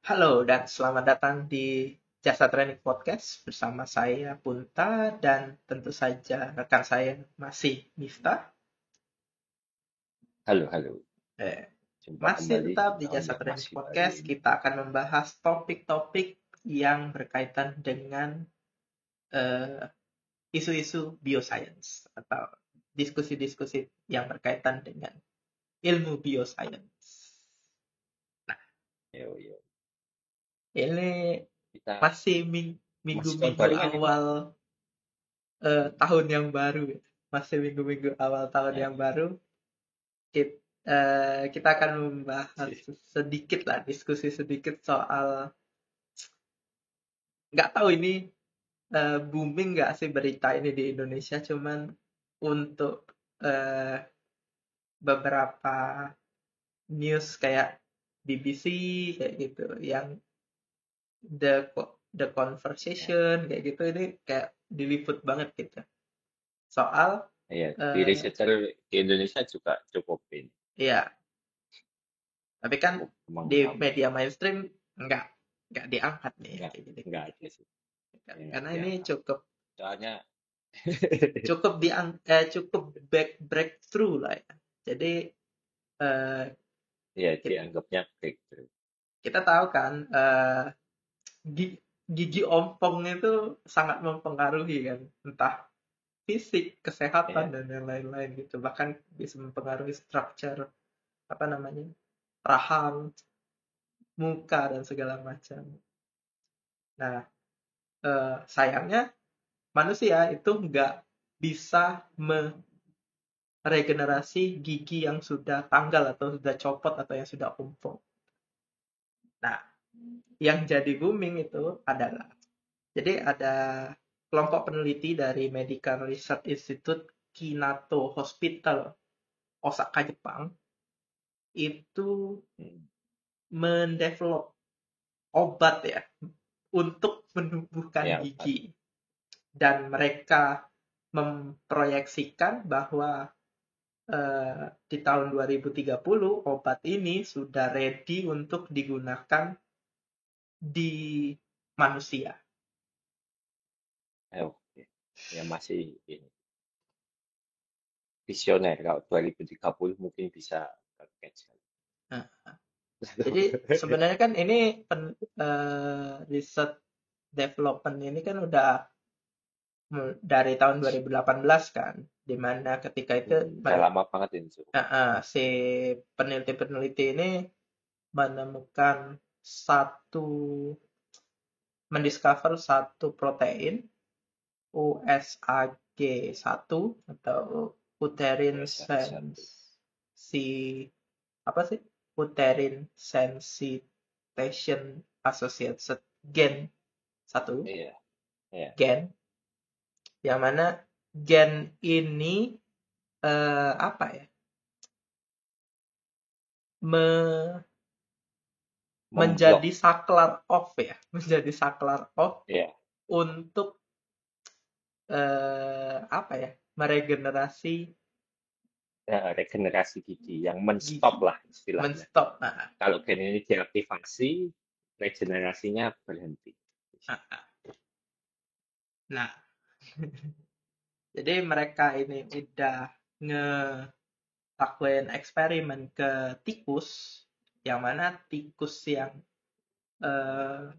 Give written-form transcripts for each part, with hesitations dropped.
Halo dan selamat datang di Jasa Training Podcast bersama saya Punta dan tentu saja rekan saya masih Miftah. Halo, halo. Eh, Jumpa Masih kembali tetap di di tahun Jasa yang Training masih baru Podcast, ini. kita akan membahas topik-topik yang berkaitan dengan eh, isu-isu bioscience atau diskusi-diskusi yang berkaitan dengan ilmu bioscience. Nah, Yo, yo. ini Kita masih masih tahun minggu-minggu baru kan ini? awal tahun yang baru ya. Masih minggu-minggu awal tahun Ya, yang baru. Kita akan membahas sih. sedikit lah, diskusi sedikit soal nggak tahu ini booming nggak sih berita ini di Indonesia, cuman untuk eh, beberapa news kayak BBC kayak gitu, yang the Ya, conversation kayak gitu, ini kayak diliput banget gitu soal ya. Di eh, researcher di Indonesia juga cukup ini, ya. Tapi kan cukup di mengapa? media mainstream nggak nggak diangkat nih Enggak, kayak gini kayak enggak gini. ada sih. Kan. Ya, enggak Karena ini diangkat. cukup Soalnya, cukup cukup breakthrough lah ya. Jadi eh, ya kita, dianggapnya breakthrough. kita tahu kan gigi ompong itu sangat mempengaruhi kan, entah fisik, kesehatan Ya, dan yang lain-lain gitu. Bahkan bisa mempengaruhi structure apa namanya rahang, muka dan segala macam. Nah, sayangnya manusia itu nggak bisa meregenerasi gigi yang sudah tanggal atau sudah copot atau yang sudah ompong. Nah, yang jadi booming itu adalah, jadi ada kelompok peneliti dari Medical Research Institute Kinato Hospital, Osaka, Jepang, itu hmm, mendevelop obat ya untuk menumbuhkan ya obat. gigi. Dan mereka memproyeksikan bahwa di tahun 2030 obat ini sudah ready untuk digunakan di manusia. Oke. Ya masih ini visioner. Kalau 2030 mungkin bisa catch. Nah, jadi sebenarnya kan ini riset development ini kan udah dari tahun 2018 kan, di mana ketika itu Udah lama banget ini. si peneliti-peneliti ini menemukan satu mendiscover satu protein USAG1 atau uterine US1. sensi apa sih? Uterine sensitization associated gen satu Iya, iya. gen, yang mana gen ini apa ya? Me- Memblok. menjadi saklar off ya, menjadi saklar off Iya, untuk apa ya? Meregenerasi regenerasi gigi yang menstop gigi, lah istilahnya. menstop. Nah, Kalau gen ini diaktifasi, regenerasinya berhenti. nah, jadi mereka ini udah ngelakuin eksperimen ke tikus, yang mana tikus yang eh,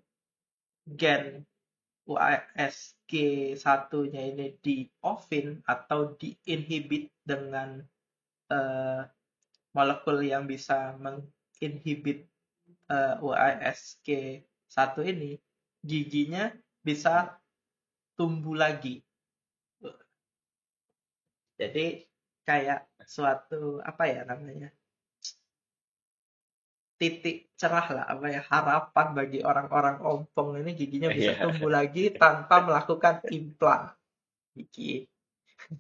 gen UASG satunya ini di offin atau diinhibit dengan eh, molekul yang bisa menginhibit UASG satu ini, giginya bisa tumbuh lagi. Jadi kayak suatu apa ya namanya, titik cerah lah, apa ya, harapan bagi orang-orang ompong ini giginya bisa Iya, tumbuh lagi tanpa melakukan implan gigi.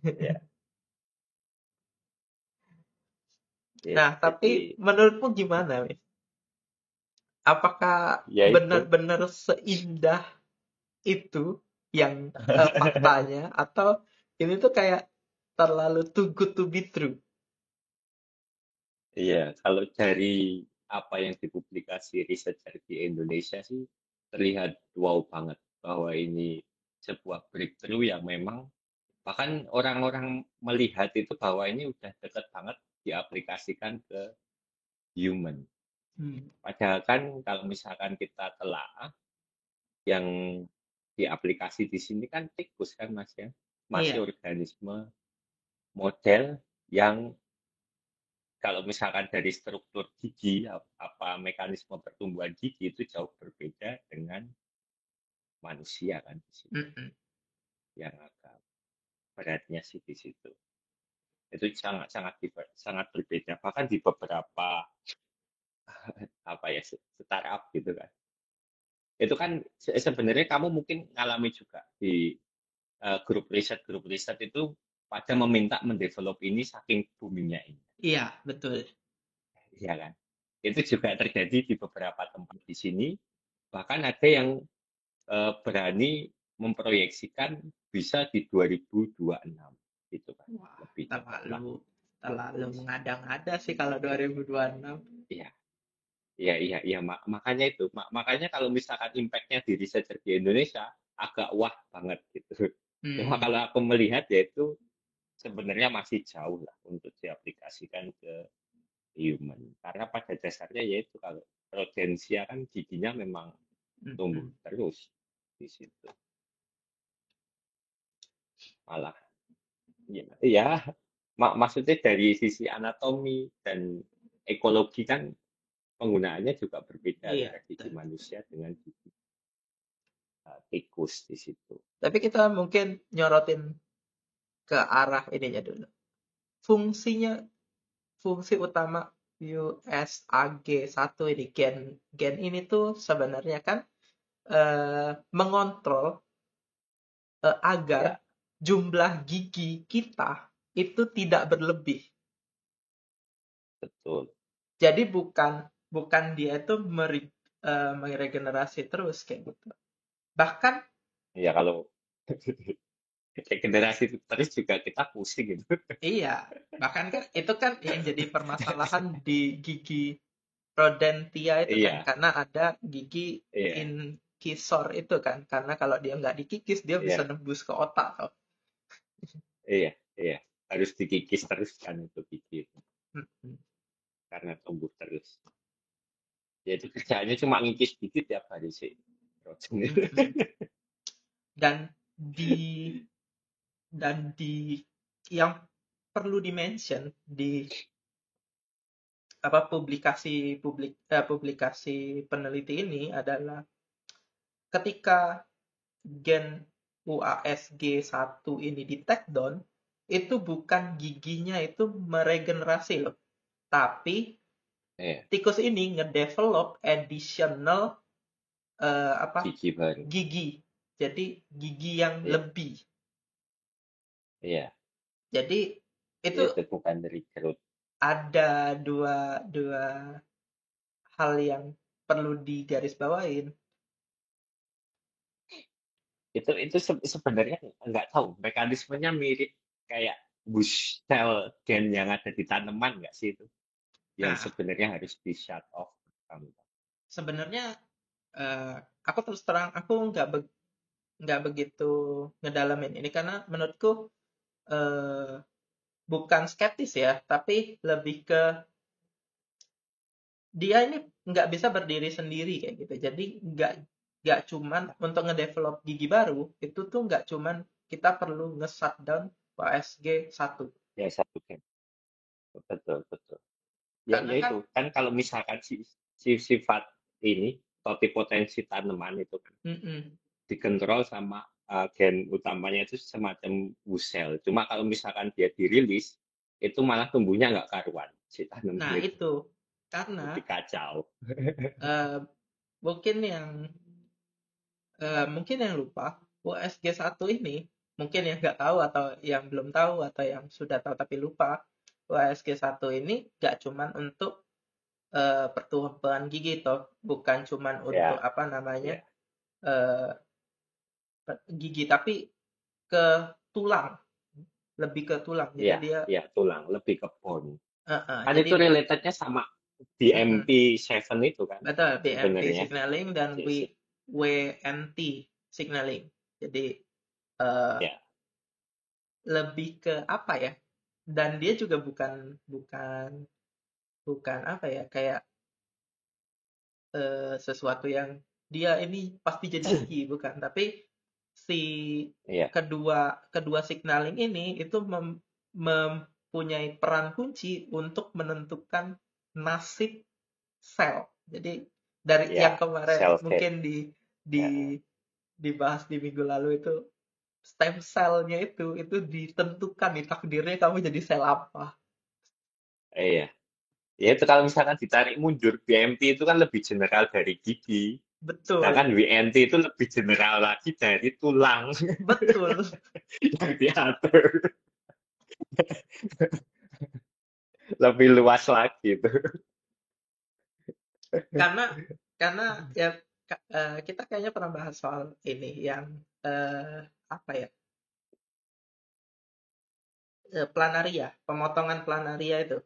iya. Ya, Nah, tapi jadi menurutmu gimana, Mis? Apakah ya itu. benar-benar seindah itu yang faktanya, atau ini tuh kayak terlalu too good to be true? Iya, kalau dari apa yang dipublikasi researcher di Indonesia sih terlihat wow banget bahwa ini sebuah breakthrough yang memang bahkan orang-orang melihat itu bahwa ini udah deket banget diaplikasikan ke human. Hmm. Padahal kan kalau misalkan kita telah yang diaplikasi di sini kan tikus kan Mas ya, Iya, masih organisme model yang kalau misalkan dari struktur gigi apa mekanisme pertumbuhan gigi itu jauh berbeda dengan manusia kan di sini mm-mm. yang agak beratnya sih di situ. Itu sangat sangat sangat berbeda bahkan di beberapa apa ya startup gitu kan. Itu kan sebenarnya kamu mungkin ngalami juga di grup riset itu pada meminta mendevelop ini saking boomingnya ini, Iya, betul. ya kan? Itu juga terjadi di beberapa tempat di sini. Bahkan ada yang berani memproyeksikan bisa di 2026 gitu kan, Wah, lebih cepat lah. terlalu terlalu mengada-ngada sih kalau 2026. Iya, iya, iya, iya. Makanya itu, makanya kalau misalkan impactnya di researcher di Indonesia agak wah banget gitu. Cuma Hmm, kalau aku melihat ya itu sebenarnya masih jauh lah untuk diaplikasikan ke human. Karena pada dasarnya yaitu kalau rodensia kan giginya memang tumbuh mm-mm, terus di situ. Malah ya, ya maksudnya dari sisi anatomi dan ekologi kan penggunaannya juga berbeda iya, antara gigi betul. manusia dengan gigi tikus di situ. Tapi kita mungkin nyorotin ke arah ininya dulu. Fungsinya, fungsi utama USAG1 ini, gen ini tuh sebenarnya kan mengontrol agar Ya, jumlah gigi kita itu tidak berlebih. betul. Jadi bukan bukan dia itu meregenerasi terus kayak gitu. Bahkan Ya kalau kayak generasi terus juga kita pusing gitu. iya, bahkan kan itu kan yang jadi permasalahan di gigi rodentia itu kan Iya, karena ada gigi iya, inkisor itu kan karena kalau dia nggak dikikis dia bisa iya, nembus ke otak toh. iya, iya. Harus dikikis terus kan itu gigi itu, Mm-mm. karena tumbuh terus. Ya itu kerjaannya cuma ngikis gigi tiap hari sih. Rosen itu. Mm-mm. Dan di dan yang perlu dimention di apa publikasi peneliti ini adalah ketika gen UASG1 ini di take down itu bukan giginya itu meregenerasi loh, tapi Iya, tikus ini ngedevelop additional apa gigi baru. gigi, jadi gigi yang Iya, lebih. iya. Jadi Ya, itu itu bukan dari growth. ada dua dua hal yang perlu digarisbawain. Itu sebenarnya nggak tahu mekanismenya mirip kayak bush cell gen yang ada di tanaman nggak sih itu? Yang Nah, sebenarnya harus di shut off. Kamu tahu. sebenarnya eh, aku terus terang aku nggak begitu ngedalamin ini karena menurutku eh, bukan skeptis ya, tapi lebih ke dia ini nggak bisa berdiri sendiri kayak gitu. Jadi nggak cuman untuk ngedevelop gigi baru itu tuh nggak cuman kita perlu nge-shutdown PSG1 Ya satu gen. Betul, betul. Ya, karena ya kan itu kan kalau misalkan si sifat ini totipotensi tanaman itu kan mm-mm. dikontrol sama gen utamanya itu semacam busel. Cuma kalau misalkan dia dirilis, itu malah tumbuhnya nggak karuan si tanaman Nah itu. itu karena Jadi kacau. eh, mungkin mungkin yang lupa USG1 ini mungkin yang nggak tahu atau yang belum tahu atau yang sudah tahu tapi lupa USG1 ini nggak cuman untuk pertumbuhan gigi toh bukan cuman untuk Ya, apa namanya ya, eh, gigi tapi ke tulang lebih ke tulang jadi ya, dia ya tulang lebih ke bone. Kan jadi itu relatednya sama. Mm-mm. BMP7 itu kan Betul, BMP sebenarnya. signaling dan Si- WNT signaling. Jadi eh, Ya, lebih ke apa ya? Dan dia juga bukan bukan bukan apa ya? Kayak sesuatu yang dia ini pasti jadi gigi, bukan. Tapi si iya, kedua kedua signaling ini itu mempunyai peran kunci untuk menentukan nasib sel. Jadi dari yang ya, kemarin cell death. mungkin Ya, di dibahas di minggu lalu itu stem cell-nya itu ditentukan nih takdirnya kamu jadi sel apa. iya. Ya itu kalau misalkan ditarik mundur, BMP itu kan lebih general dari gigi. Sedangkan Betul, WNT itu lebih general lagi dari tulang betul. yang diatur. Lebih luas lagi itu. Karena ya kita kayaknya pernah bahas soal ini yang apa ya? Planaria, pemotongan planaria itu.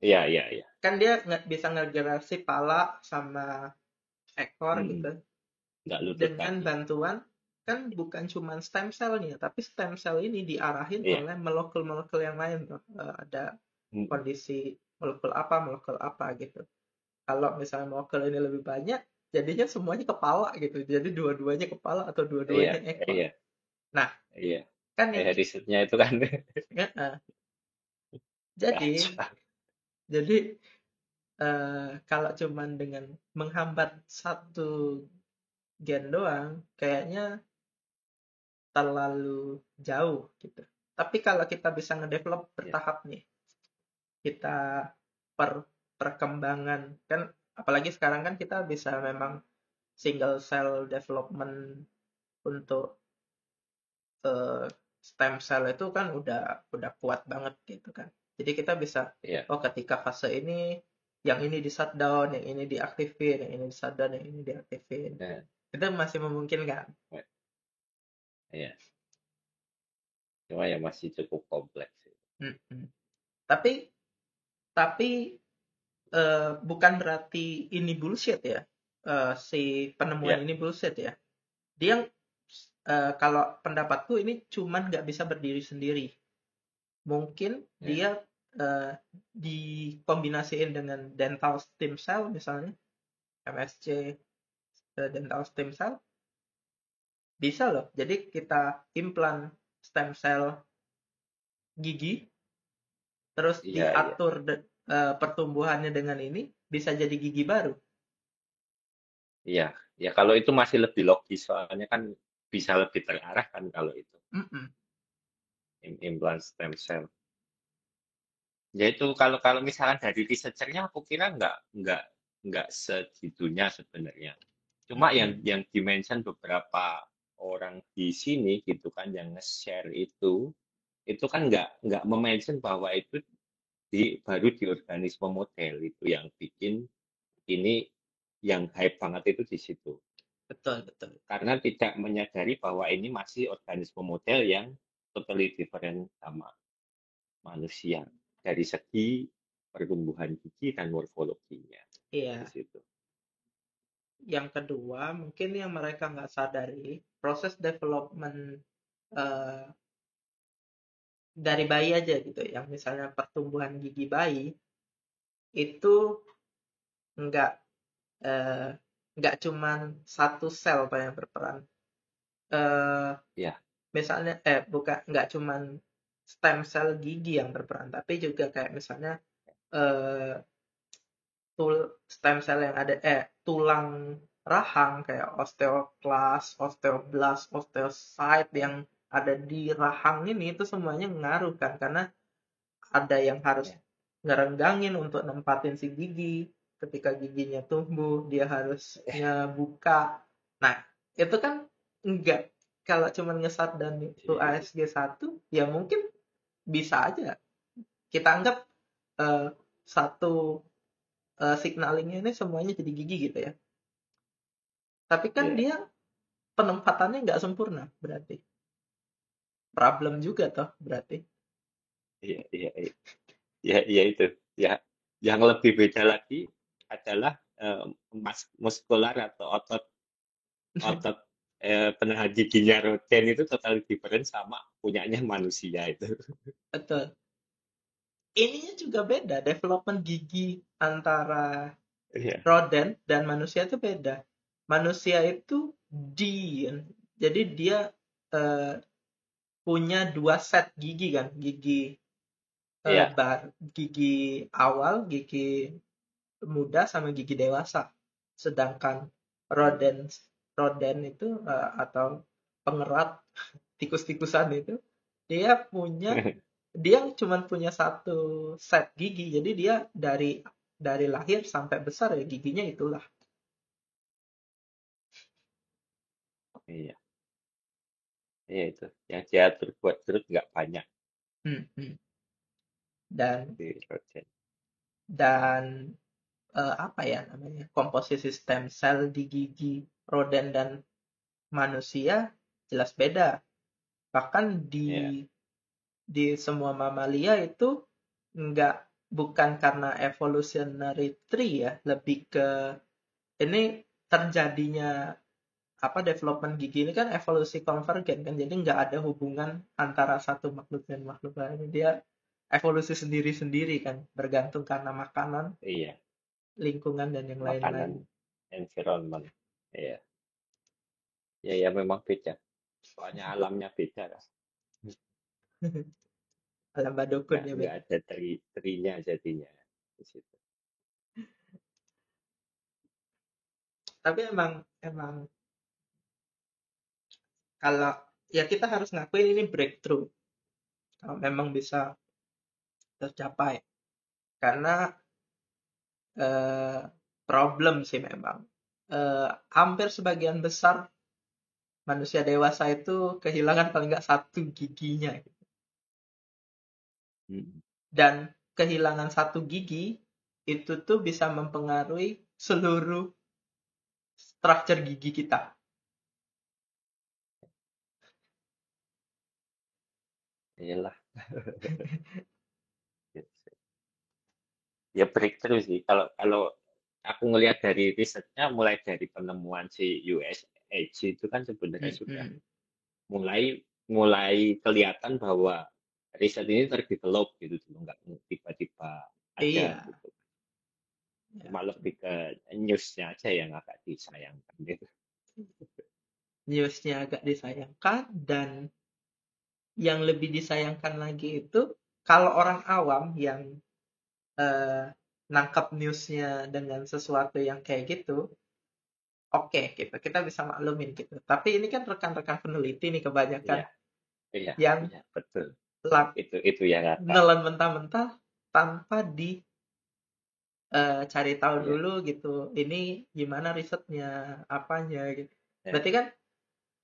Iya, iya, iya. Kan dia nggak bisa ngegerasi pala sama ekor Hmm, gitu nggak lutut dengan lagi. bantuan kan bukan cuma stem cell-nya, tapi stem cell ini diarahin Iya. oleh molekul-molekul yang lain tuh. Ada Hmm, kondisi molekul apa gitu. Kalau misalnya molekul ini lebih banyak, jadinya semuanya kepala gitu. Jadi dua-duanya kepala atau iya, dua-duanya ekor. iya, Nah, iya. kan yang Kayak risetnya itu kan ya, jadi kacau. jadi kalau cuman dengan menghambat satu gen doang, kayaknya terlalu jauh gitu. Tapi kalau kita bisa ngedevelop Iya, bertahap nih, kita per perkembangan kan apalagi sekarang kan kita bisa memang single cell development untuk eh, stem cell itu kan udah kuat banget gitu kan. Jadi kita bisa iya. oh ketika fase ini yang ini di shutdown, yang ini diaktifin, yang ini di shutdown, yang ini diaktifin. Nah, Itu masih memungkinkan. iya. Cuma ya masih cukup kompleks. Mm-mm. Tapi tapi bukan berarti ini bullshit ya. Si penemuan Iya, ini bullshit ya. Dia kalau pendapatku ini cuman nggak bisa berdiri sendiri. Mungkin iya, dia eh, dikombinasiin dengan dental stem cell misalnya, MSC dental stem cell bisa loh. Jadi kita implan stem cell gigi, terus iya, iya. diatur pertumbuhannya dengan ini, bisa jadi gigi baru. Iya, ya kalau itu masih lebih logis soalnya kan bisa lebih terarah kan kalau itu Mm-mm. implant stem cell. Ya itu kalau kalau misalkan dari researchernya aku kira nggak segitunya sebenarnya. Cuma Mm-mm. yang dimention beberapa orang di sini gitu kan yang nge-share itu kan nggak mention bahwa itu baru di organisme model itu yang bikin ini yang hype banget itu di situ. Betul, betul. Karena tidak menyadari bahwa ini masih organisme model yang totally different sama manusia dari segi pertumbuhan gigi dan morfologinya di Iya. situ. Yang kedua, mungkin yang mereka nggak sadari, proses development eh, dari bayi aja gitu, yang misalnya pertumbuhan gigi bayi itu nggak eh, nggak cuman satu sel Pak yang berperan. Eh, Ya, misalnya bukan nggak cuman stem cell gigi yang berperan, tapi juga kayak misalnya eh, stem cell yang ada tulang rahang kayak osteoclast, osteoblast, osteocyte yang ada di rahang ini itu semuanya ngaruh kan karena ada yang harus ya, ngerenggangin untuk nempatin si gigi ketika giginya tumbuh dia harusnya buka. Nah, itu kan enggak kalau cuma ngesat dan itu ASG 1 ya mungkin bisa aja kita anggap eh, satu signalingnya ini semuanya jadi gigi gitu ya. Tapi kan ya, dia penempatannya nggak sempurna berarti. Problem juga toh berarti. iya, iya, iya, iya, iya itu, ya, Yang lebih beda lagi adalah muskular atau otot otot penahan giginya rodent itu total different sama punyanya manusia itu. Betul. Ininya juga beda, development gigi antara Iya, rodent dan manusia itu beda. Manusia itu jadi dia eh, punya dua set gigi kan, iya, gigi awal, gigi muda sama gigi dewasa. Sedangkan rodent rodent itu atau pengerat tikus-tikusan itu dia punya dia cuma punya satu set gigi. Jadi dia dari lahir sampai besar ya giginya itulah. iya, iya itu. Yang dia berbuat terus nggak banyak Hmm, hmm. Dan di rodent. dan apa ya namanya? Komposisi stem cell di gigi rodent dan manusia jelas beda. Bahkan Iya, di semua mamalia itu nggak bukan karena evolutionary tree ya, lebih ke ini terjadinya apa development gigi ini kan evolusi konvergen kan, jadi nggak ada hubungan antara satu makhluk dan makhluk lain, dia evolusi sendiri-sendiri kan, bergantung karena makanan, iya, lingkungan dan yang makanan, lain-lain. environment. Iya, ya ya memang beda. Soalnya alamnya beda lah. Alam badukun ya Nggak beda. ada terinya jadinya di situ. Tapi emang emang kalau ya kita harus ngakuin ini breakthrough kalau memang bisa tercapai, karena eh, problem sih memang. Hampir sebagian besar manusia dewasa itu kehilangan paling nggak satu giginya. Mm. Dan kehilangan satu gigi itu tuh bisa mempengaruhi seluruh struktur gigi kita. Iyalah, ya breakthrough sih. Kalau kalau aku ngelihat dari risetnya, mulai dari penemuan si USAG itu kan sebenarnya sudah Mm-mm. mulai mulai kelihatan bahwa riset ini terdevelop gitu dulu, nggak tiba-tiba ada Iya, gitu. ya. Cuma lebih ke newsnya aja yang agak disayangkan gitu. Newsnya agak disayangkan, dan yang lebih disayangkan lagi itu kalau orang awam yang eh, nangkap newsnya dengan sesuatu yang kayak gitu, oke gitu, kita bisa maklumin gitu. Tapi ini kan rekan-rekan peneliti nih kebanyakan Iya, iya, yang iya, betul. lak Itu yang agak, nelan mentah-mentah tanpa cari tahu iya, dulu gitu. Ini gimana risetnya, apanya gitu. ya, Berarti kan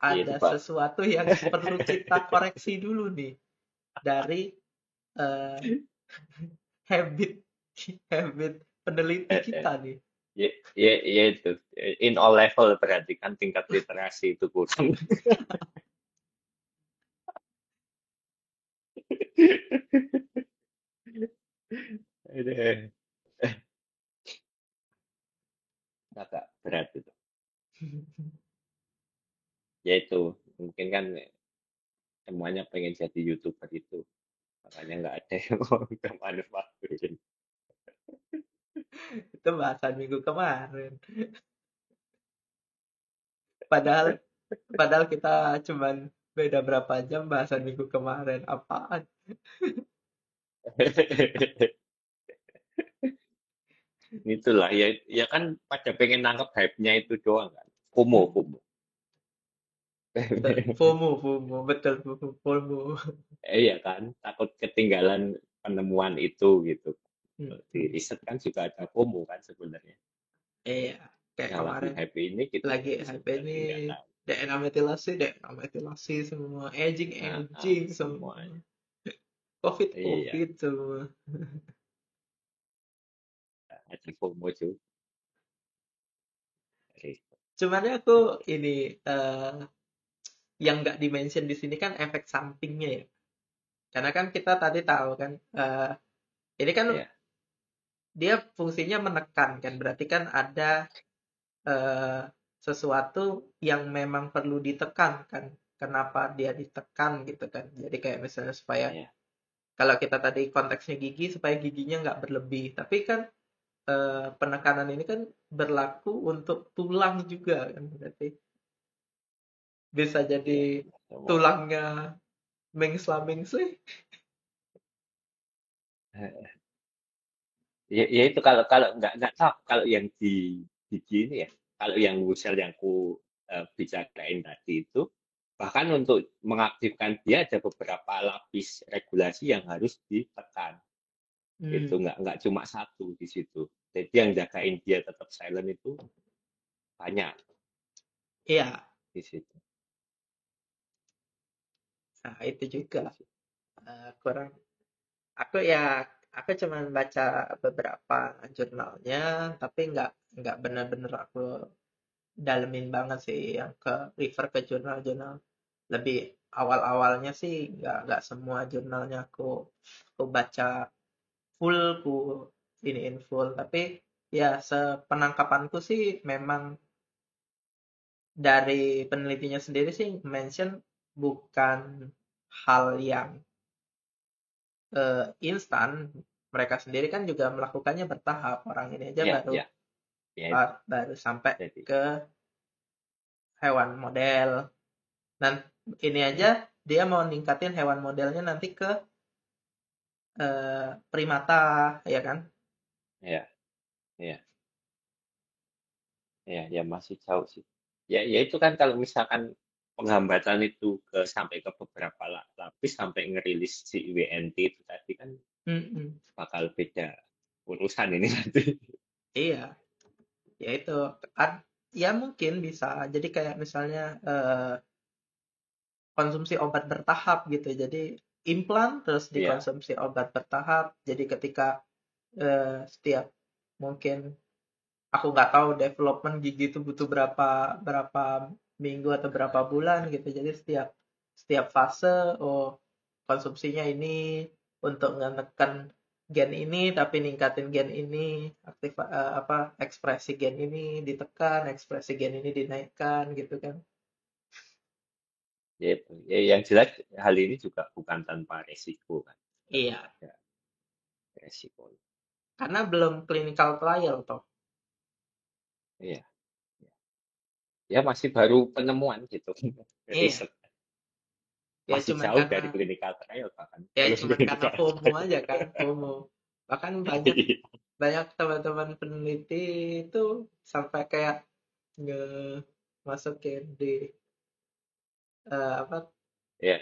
iya ada itu Pak. sesuatu yang perlu kita koreksi dulu nih dari eh, habit habit peneliti kita nih. Ya, ya, ya itu. In all level berarti kan tingkat literasi itu kurang. Aduh, agak berat itu. Ya itu, mungkin kan semuanya pengen jadi YouTuber itu. Makanya nggak ada yang mau ke manufacturing. Itu bahasan minggu kemarin. Padahal padahal kita cuman beda berapa jam bahasan minggu kemarin. Apaan? Itulah ya, ya kan pada pengen nangkep hype-nya itu doang kan. FOMO, FOMO. Betul. FOMO, FOMO, betul FOMO. Iya kan, takut ketinggalan penemuan itu gitu. Di Hmm. riset kan juga ada FOMO kan sebenarnya. Iya, kayak Yang lagi kemarin hype ini kita lagi hype ini sebenarnya nggak tahu. DNA metilasi semua, aging Nah, aging semua, semuanya. covid Iya, covid semua. ada FOMO juga. Cuman ya aku ini eh, yang nggak dimention di sini kan efek sampingnya ya. Karena kan kita tadi tahu kan ini kan Iya, dia fungsinya menekan kan, berarti kan ada eh, sesuatu yang memang perlu ditekan kan. Kenapa dia ditekan gitu kan? Jadi kayak misalnya supaya Iya, kalau kita tadi konteksnya gigi supaya giginya nggak berlebih, tapi kan penekanan ini kan berlaku untuk tulang juga kan, berarti bisa jadi iya. Semua. tulangnya mengsla-mengsli. Ya itu kalau kalau nggak tahu kalau yang di gigi ini ya, kalau yang Wusel yang ku bicarain tadi itu, bahkan untuk mengaktifkan dia ada beberapa lapis regulasi yang harus ditekan. Itu Hmm, nggak cuma satu di situ. Jadi yang jagain dia tetap silent itu banyak iya. di situ. Nah, itu juga Itu sih. kurang. Aku ya, aku cuman baca beberapa jurnalnya, tapi nggak bener-bener aku dalemin banget sih yang ke refer ke jurnal-jurnal. Lebih awal-awalnya sih nggak semua jurnalnya aku baca full, ku iniin full. Tapi ya sepenangkapanku sih memang dari penelitinya sendiri sih mention bukan hal yang instan. Mereka sendiri kan juga melakukannya bertahap. Orang ini aja Ya, baru ya, ya itu. baru sampai Jadi, ke hewan model. Dan ini aja ya, dia mau ningkatin hewan modelnya nanti ke primata, ya kan? ya, ya, ya masih jauh sih. Ya itu kan kalau misalkan penghambatan itu sampai ke beberapa lapis sampai ngerilis si WNT itu tadi kan Mm-mm. bakal beda urusan ini nanti. Iya, ya itu. Ya mungkin bisa. Jadi kayak misalnya konsumsi obat bertahap gitu. Jadi implan terus Iya, dikonsumsi obat bertahap. Jadi ketika setiap mungkin aku nggak tahu development gigi itu butuh berapa berapa minggu atau berapa bulan gitu. Jadi setiap setiap fase, oh konsumsinya ini untuk menekan gen ini tapi ningkatin gen ini, apa ekspresi gen ini ditekan, ekspresi gen ini dinaikkan gitu kan. ya itu. Ya, yang jelas hal ini juga bukan tanpa resiko kan. Tetap Iya, ada resiko. karena belum clinical trial toh. Iya, ya masih baru penemuan gitu. Iya, Riset ya masih cuman jauh karena dari clinical trial bahkan ya belum cuman karena clinical FOMO trial. aja kan, FOMO. Bahkan banyak banyak teman-teman peneliti itu sampai kayak nge masukin di apa Ya,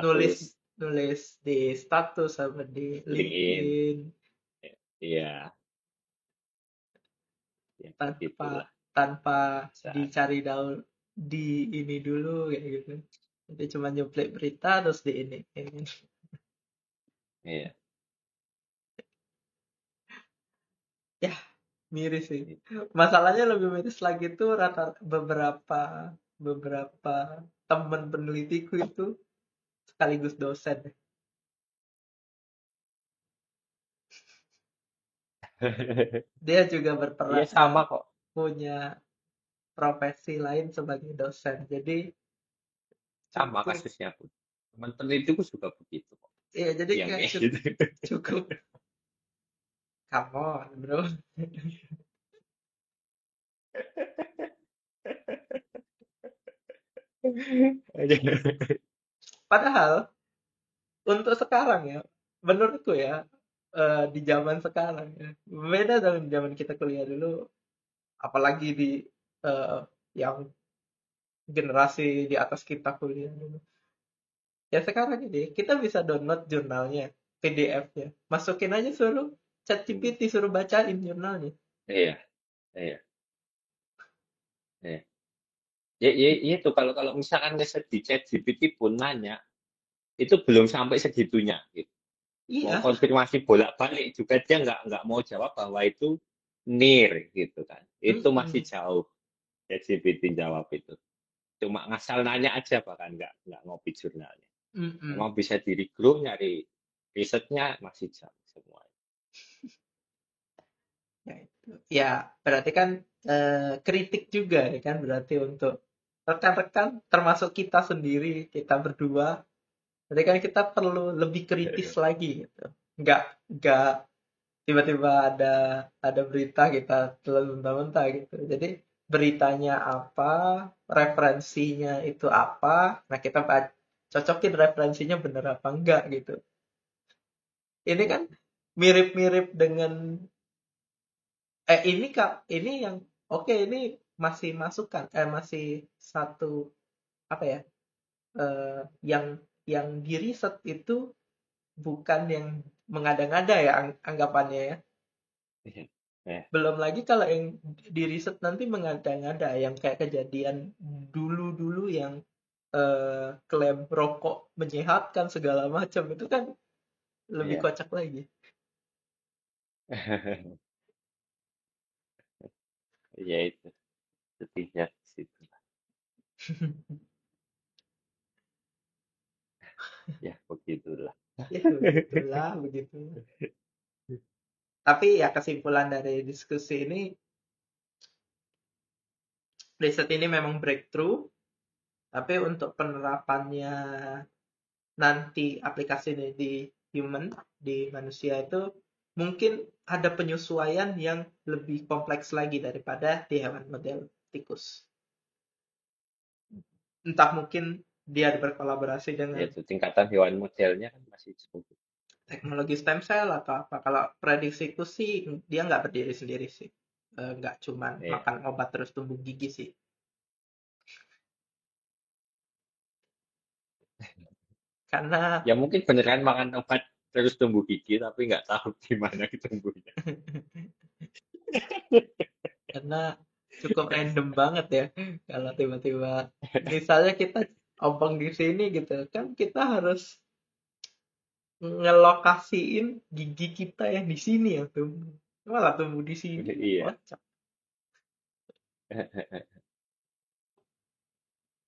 nulis status nulis di status sama di LinkedIn. LinkedIn Iya, ya tanpa begitulah. tanpa Saat, dicari tahu di ini dulu kayak gitu. Jadi cuma nyuplik berita terus di ini. iya. Ya, miris sih. Masalahnya lebih miris lagi tuh rata beberapa beberapa teman penelitiku itu sekaligus dosen. Dia juga Iya sama kok. punya profesi lain sebagai dosen. Jadi Sama cukup, kasusnya pun. Teman penelitiku juga begitu kok. ya jadi Yang kayak kayak gitu. cukup, come on bro. Padahal untuk sekarang ya, menurutku ya, di zaman sekarang ya, beda dengan zaman kita kuliah dulu, apalagi di eh, yang generasi di atas kita kuliah dulu. Ya sekarang ini kita bisa download jurnalnya, PDF-nya, masukin aja suruh Hmm. ChatGPT suruh bacain jurnalnya. Iya, iya, iya. Ya itu kalau kalau misalkan ngeset di chat GPT pun nanya, itu belum sampai segitunya. Gitu. Mau Iya. konfirmasi bolak-balik juga dia nggak mau jawab bahwa itu near gitu kan. Itu masih Mm-mm. jauh. Chat GPT jawab itu. Cuma ngasal nanya aja bahkan nggak ngopi jurnalnya. Mm-mm. Emang bisa di regroup nyari risetnya masih jauh semua. Ya, berarti kan kritik juga ya kan berarti untuk rekan-rekan termasuk kita sendiri, kita berdua. Berarti kan kita perlu lebih kritis lagi gitu. Nggak tiba-tiba ada berita kita telan mentah-mentah gitu. Jadi beritanya apa, referensinya itu apa, nah kita cocokin referensinya bener apa enggak gitu. Ini kan mirip-mirip dengan ini Kak, ini yang oke ini masih masukan masih satu apa ya? Yang di riset itu bukan yang mengada-ngada ya anggapannya ya. Ya. Belum lagi kalau yang di riset nanti mengada-ngada yang kayak kejadian dulu-dulu yang klaim rokok menyehatkan segala macam itu kan lebih Iya. kocak lagi. Ya itu setidaknya di situ. Ya begitulah. Ya begitulah begitu. Tapi ya kesimpulan dari diskusi ini, riset ini memang breakthrough, tapi untuk penerapannya nanti aplikasi ini di human, di manusia itu mungkin ada penyesuaian yang lebih kompleks lagi daripada di hewan model tikus. Entah mungkin dia berkolaborasi Ya dengan itu tingkatan hewan modelnya kan masih cukup. teknologi stem cell atau apa. Kalau prediksiku sih dia nggak berdiri sendiri sih. Nggak cuman Iya. makan obat terus tumbuh gigi sih. Karena Ya mungkin beneran makan obat terus tumbuh gigi tapi nggak tahu gimana tumbuhnya. karena cukup random banget ya kalau tiba-tiba misalnya kita ompong di sini gitu kan kita harus ngelokasiin gigi kita yang di sini yang tumbuh malah tumbuh di sini Iya. kocak.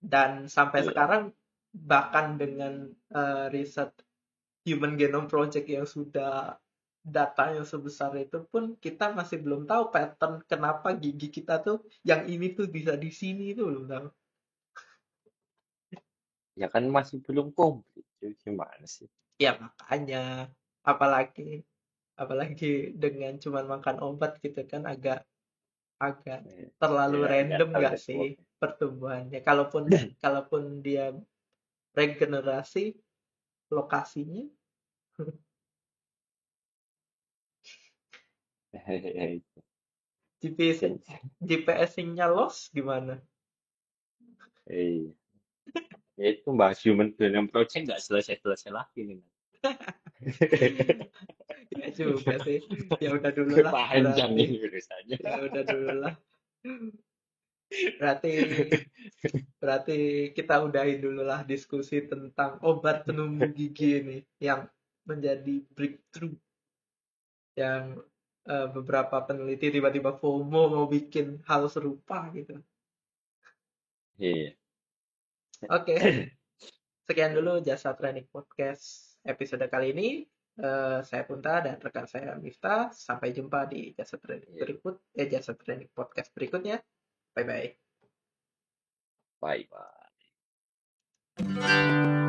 Dan sampai Itulah. sekarang bahkan dengan riset Human Genome Project yang sudah datanya sebesar itu pun kita masih belum tahu pattern kenapa gigi kita tuh yang ini tuh bisa di sini itu belum tahu. Ya kan masih belum komplit. Jadi gimana sih? Ya makanya apalagi apalagi dengan cuman makan obat gitu kan agak agak terlalu Ya nggak random tahu nggak sih networknya. pertumbuhannya. Kalaupun kalaupun dia regenerasi lokasinya GPS GPS-nya loss gimana? Iya. Ya itu bahas Human Genome Project nggak selesai-selesai lagi nih. Ya juga sih. Ya udah dulu lah Panjang berarti. ini urusannya. Ya udah dulu lah. Berarti berarti kita udahin dulu lah diskusi tentang obat penumbuh gigi ini yang menjadi breakthrough yang beberapa peneliti tiba-tiba FOMO mau bikin hal serupa gitu. Iya. Oke, sekian dulu Jasa Training Podcast episode kali ini. Saya Punta dan rekan saya Miftah. Sampai jumpa di Iya. Jasa Training Podcast berikutnya. Bye bye. Bye bye.